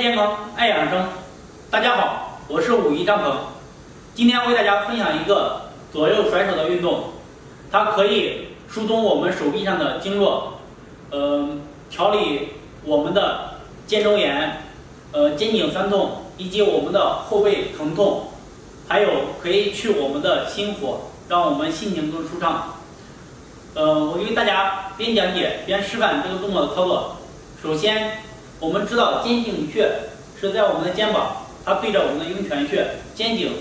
健康，爱养生。大家好，我是武一张鹏。今天为大家分享一个左右甩手的运动，它可以疏通我们手臂上的经络，调理我们的肩周炎、肩颈酸痛以及我们的后背疼痛，还有可以去我们的心火，让我们心情更舒畅。我给大家边讲解边示范这个动作的操作。首先，我们知道肩颈穴是在我们的肩膀，它对着我们的涌泉穴。肩颈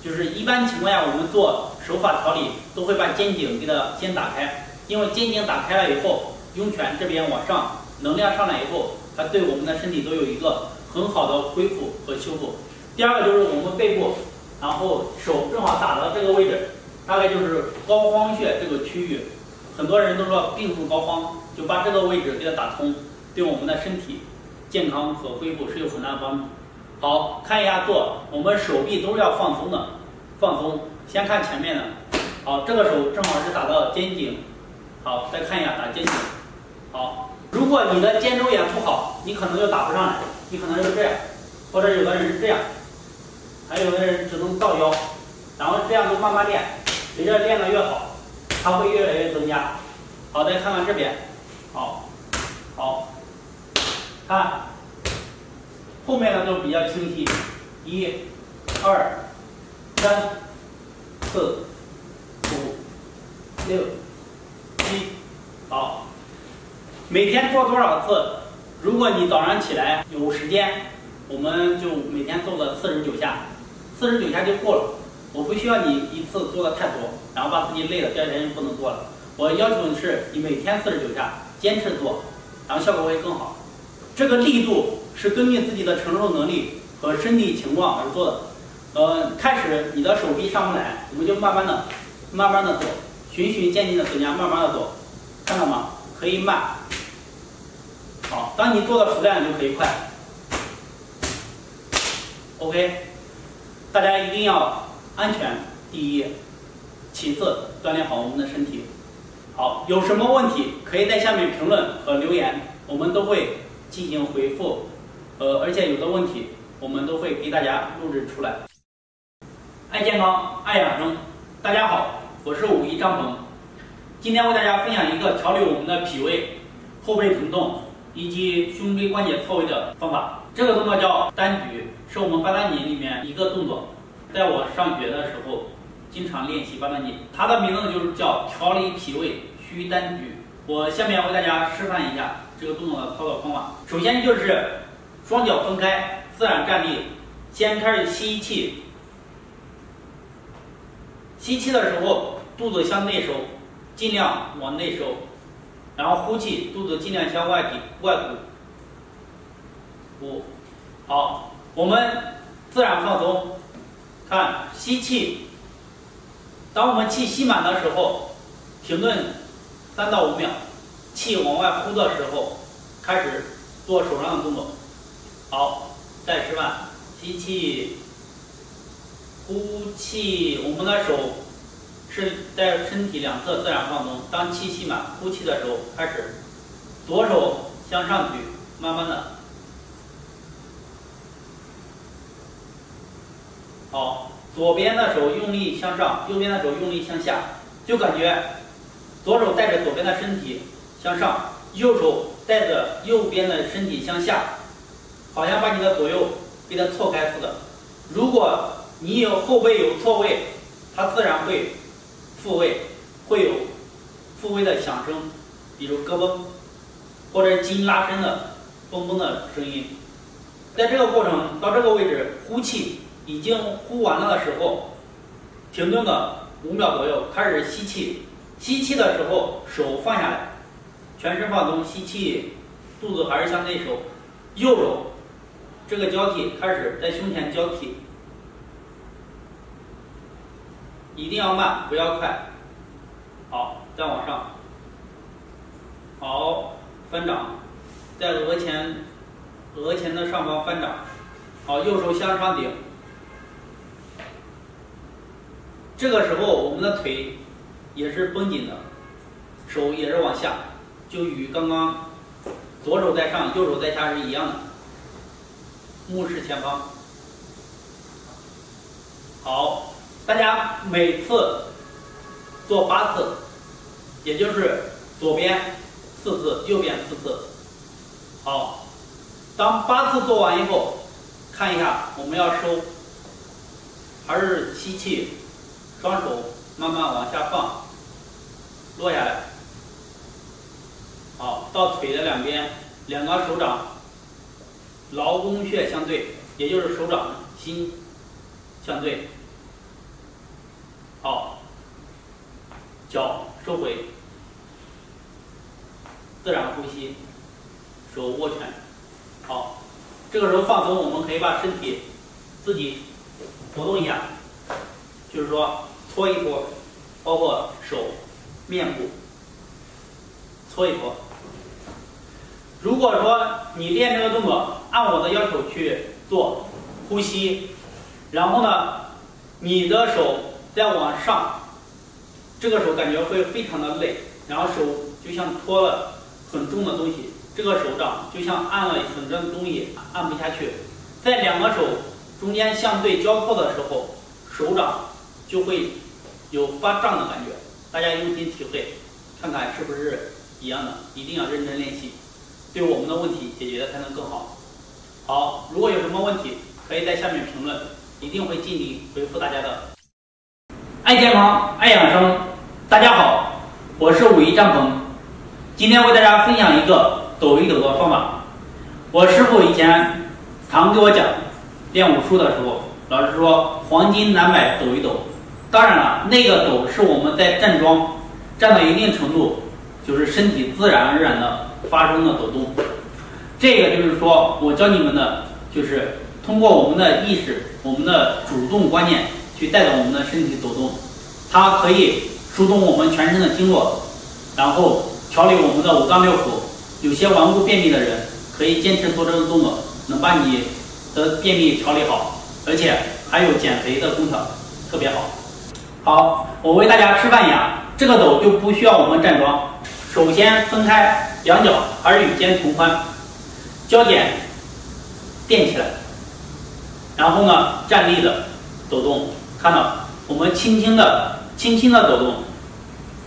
就是一般情况下我们做手法调理都会把肩颈给它先打开，因为肩颈打开了以后，涌泉这边往上，能量上来以后，它对我们的身体都有一个很好的恢复和修复。第二个就是我们背部，然后手正好打到这个位置，大概就是膏肓穴这个区域。很多人都说病入膏肓，就把这个位置给它打通，对我们的身体健康和恢复是有很大的帮助。好，看一下做，我们手臂都是要放松的，放松。先看前面的，好，这个手正好是打到肩颈，好，再看一下打肩颈，好。如果你的肩周炎不好，你可能就打不上来，你可能是这样，或者有的人是这样，还有的人只能到腰，然后这样就慢慢练，随着练得越好，它会越来越增加。好，再看看这边，好，好，看后面的都比较清晰。1、2、3、4、5、6、7，好。每天做多少次？如果你早上起来有时间，我们就每天做个49下，49下就够了。我不需要你一次做的太多，然后把自己累了，第二天就不能做了。我要求的是你每天49下，坚持做，然后效果会更好。这个力度是根据自己的承受能力和身体情况而做的。开始你的手臂上不来，我们就慢慢的做，循序渐进的增加，慢慢的做，看到吗？可以慢。好，当你做的熟练，就可以快。OK， 大家一定要安全第一，其次锻炼好我们的身体。好，有什么问题可以在下面评论和留言，我们都会进行回复。而且有的问题我们都会给大家录制出来。爱健康，爱养生。大家好，我是武一张鹏。今天为大家分享一个调理我们的脾胃、后背疼痛以及胸椎关节错位的方法。这个动作叫单举，是我们八段锦里面一个动作。在我上学的时候，经常练习八段锦，它的名字就是叫调理脾胃需单举。我下面为大家示范一下这个动作的操作方法。首先就是双脚分开，自然站立，先开始吸气。吸气的时候，肚子向内收，尽量往内收，然后呼气，肚子尽量向外鼓。好，我们自然放松。看，吸气，当我们气吸满的时候，停顿3到5秒，气往外呼的时候，开始做手上的动作。好，再示范，吸气，呼气，我们的手是在身体两侧自然放松。当气吸满，呼气的时候，开始左手向上举，慢慢的。好，左边的手用力向上，右边的手用力向下，就感觉左手带着左边的身体向上，右手带着右边的身体向下，好像把你的左右给它错开似的。如果你有后背有错位，它自然会复位，会有复位的响声，比如咯嘣，或者筋拉伸的嘣嘣的声音。在这个过程到这个位置，呼气已经呼完了的时候，停顿个5秒左右，开始吸气。吸气的时候，手放下来，全身放松，吸气，肚子还是向内收。右手这个交替开始在胸前交替，一定要慢，不要快。好，再往上。好，翻掌，在额前的上方翻掌。好，右手向上顶。这个时候我们的腿也是绷紧的，手也是往下，就与刚刚左手在上右手在下是一样的。目视前方。好，大家每次做8次，也就是左边4次，右边4次。好，当8次做完以后，看一下我们要收，还是吸气，双手慢慢往下放，落下来。好，到腿的两边，2个手掌劳宫穴相对，也就是手掌心相对。好，脚收回，自然呼吸，手握拳。好，这个时候放松，我们可以把身体自己活动一下，就是说搓一搓，包括手、面部搓一搓。如果说你练这个动作按我的要求去做，呼吸，然后呢，你的手再往上，这个手感觉会非常的累，然后手就像托了很重的东西，这个手掌就像按了很重的东西，按不下去。在2个手中间相对交错的时候，手掌就会有发胀的感觉。大家用心体会，看看是不是一样的，一定要认真练习，对我们的问题解决的才能更好。好，如果有什么问题，可以在下面评论，一定会尽力回复大家的。爱健康，爱养生，大家好，我是武一张鹏，今天为大家分享一个抖一抖的方法。我师傅以前常给我讲，练武术的时候，老师说黄金难买抖一抖。当然了，那个抖是我们在站桩，站到一定程度，就是身体自然而然的发生的抖动。这个就是说我教你们的，就是通过我们的意识，我们的主动观念去带动我们的身体抖动，它可以疏通我们全身的经络，然后调理我们的5脏6腑。有些顽固便秘的人可以坚持做这个动作，能把你的便秘调理好，而且还有减肥的功效，特别好。好，我为大家示范一下，这个抖就不需要我们站桩。首先分开两脚，还是与肩同宽，交点垫起来，然后呢站立的抖动，看到我们轻轻的抖动，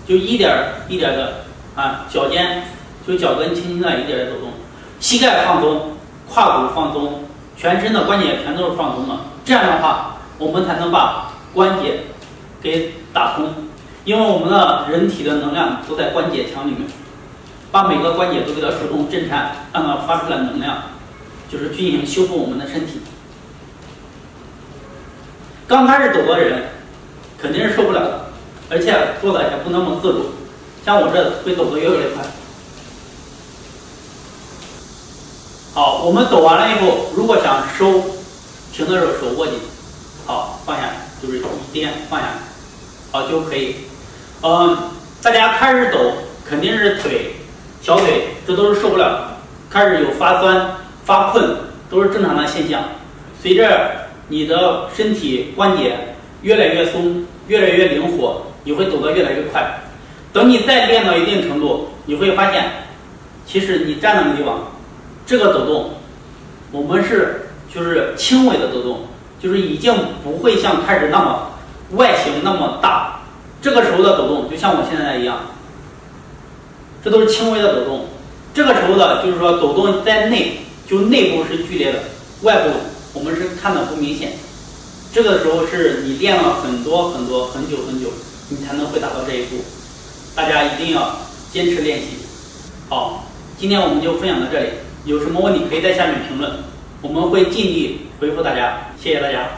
就一点一点的啊，脚尖就脚跟轻轻的一点抖动，膝盖放松，胯骨放松，全身的关节全都是放松的。这样的话，我们才能把关节给打通，因为我们的人体的能量都在关节腔里面，把每个关节都给它疏通震颤，让它发出来能量，就是进行修复我们的身体。刚开始抖的人肯定是受不了的，而且做的也不那么自主，像我这会抖得越来越快。好，我们抖完了以后，如果想收，停的时候手握紧，好，放下来，就是一颠放下来，好就可以。大家开始抖肯定是腿、小腿，这都是受不了的，开始有发酸、发困，都是正常的现象。随着你的身体关节越来越松，越来越灵活，你会抖得越来越快。等你再练到一定程度，你会发现，其实你站那个地方，这个抖动，我们就是轻微的抖动，就是已经不会像开始那么外形那么大。这个时候的抖动就像我现在一样，这都是轻微的抖动。这个时候的就是说抖动在内部是剧烈的，外部我们是看的不明显。这个时候是你练了很久，你才能会达到这一步。大家一定要坚持练习。好，今天我们就分享到这里，有什么问题可以在下面评论，我们会尽力回复大家。谢谢大家，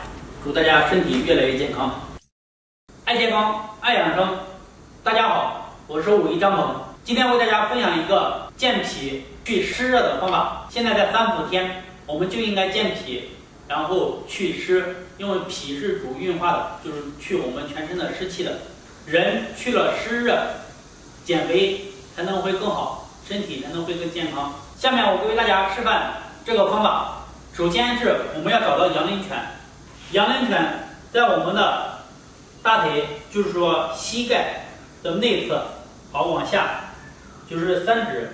祝大家身体越来越健康。爱健康，爱养生。大家好，我是武一张鹏，今天为大家分享一个健脾去湿热的方法。现在在3伏天，我们就应该健脾，然后去湿，因为脾是主运化的，就是去我们全身的湿气的。人去了湿热，减肥才能会更好，身体才能会更健康。下面我为大家示范这个方法。首先是我们要找到阳陵泉，阳陵泉在我们的大腿，就是说膝盖的内侧，好往下，就是3指，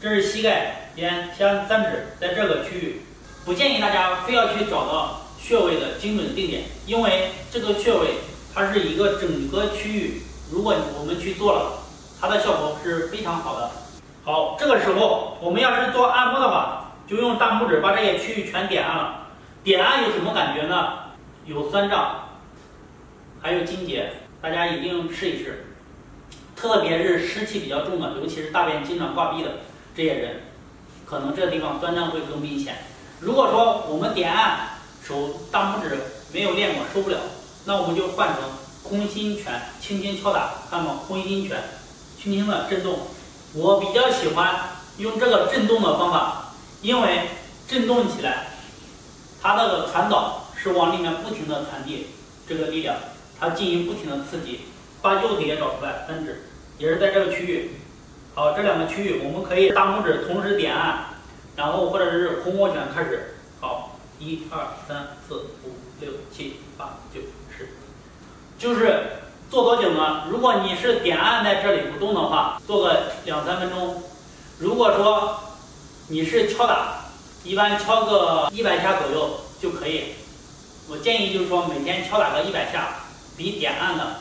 这是膝盖边，像3指，在这个区域不建议大家非要去找到穴位的精准定点，因为这个穴位它是一个整个区域，如果我们去做了，它的效果是非常好的。好，这个时候我们要是做按摩的话，就用大拇指把这些区域全点按了。点按有什么感觉呢？有酸胀，还有筋结，大家一定试一试。特别是湿气比较重的，尤其是大便经常挂闭的这些人，可能这个地方酸胀会更明显。如果说我们点按手大拇指没有练过，受不了，那我们就换成空心拳，轻轻敲打，看到吗？空心拳，轻轻的震动。我比较喜欢用这个震动的方法，因为震动起来，它那个传导是往里面不停的传递这个力量，它进行不停的刺激，把右腿也找出来，三指也是在这个区域。好，这两个区域我们可以大拇指同时点按，然后或者是空握拳开始。好，1、2、3、4、5、6、7、8、9、10，就是做多久呢？如果你是点按在这里不动的话，做个2、3分钟。如果说你是敲打，一般敲个100下左右就可以。我建议就是说每天敲打个100下，比点按的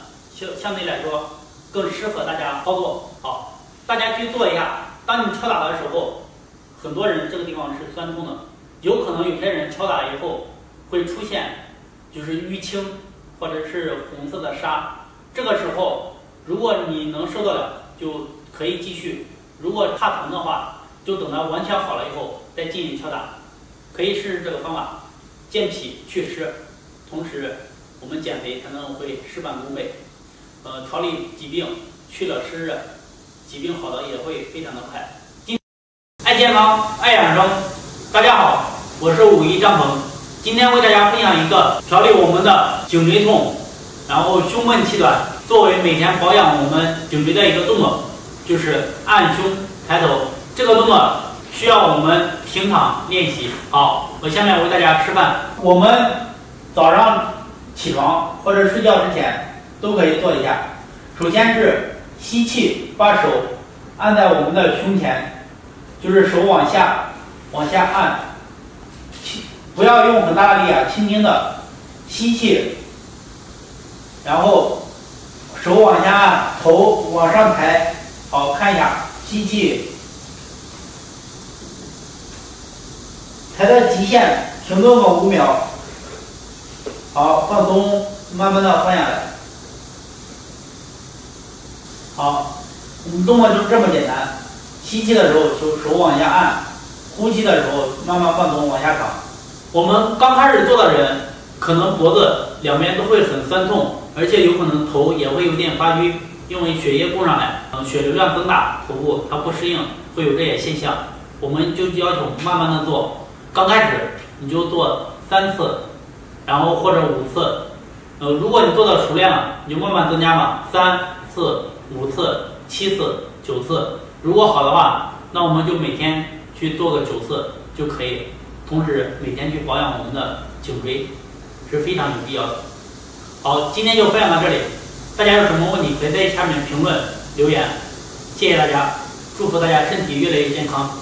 相对来说更适合大家操作。好，大家去做一下。当你敲打的时候，很多人这个地方是酸痛的，有可能有些人敲打以后会出现就是淤青或者是红色的沙。这个时候，如果你能受得了，就可以继续；如果怕疼的话，就等它完全好了以后再进行敲打。可以试试这个方法，健脾祛湿，同时我们减肥才能会事半功倍。调理疾病，去了湿热，疾病好的也会非常的快。爱健康，爱养生，大家好，我是51张鹏，今天为大家分享一个调理我们的颈椎痛，然后胸闷气短，作为每天保养我们颈椎的一个动作，就是按胸抬头。这个动作需要我们平躺练习。好，我下面为大家示范。我们早上起床或者睡觉之前都可以做一下。首先是吸气，把手按在我们的胸前，就是手往下按，不要用很大的力啊，轻轻的吸气，然后手往下按，头往上抬。好，看一下，吸气，抬到极限，停顿个5秒。好，放松，慢慢的放下来。好，我们动作就是这么简单。吸气的时候手往下按，呼气的时候慢慢放松往下躺。我们刚开始做的人，可能脖子两边都会很酸痛，而且有可能头也会有点发淤，因为血液供上来，血流量增大，头部它不适应，会有这些现象。我们就要求慢慢的做，刚开始你就做3次，然后或者5次。如果你做的熟练了，你就慢慢增加嘛，3次、5次、7次、9次。如果好的话，那我们就每天去做个9次就可以。同时每天去保养我们的颈椎是非常有必要的。好，今天就分享到这里，大家有什么问题可以在下面评论留言。谢谢大家，祝福大家身体越来越健康。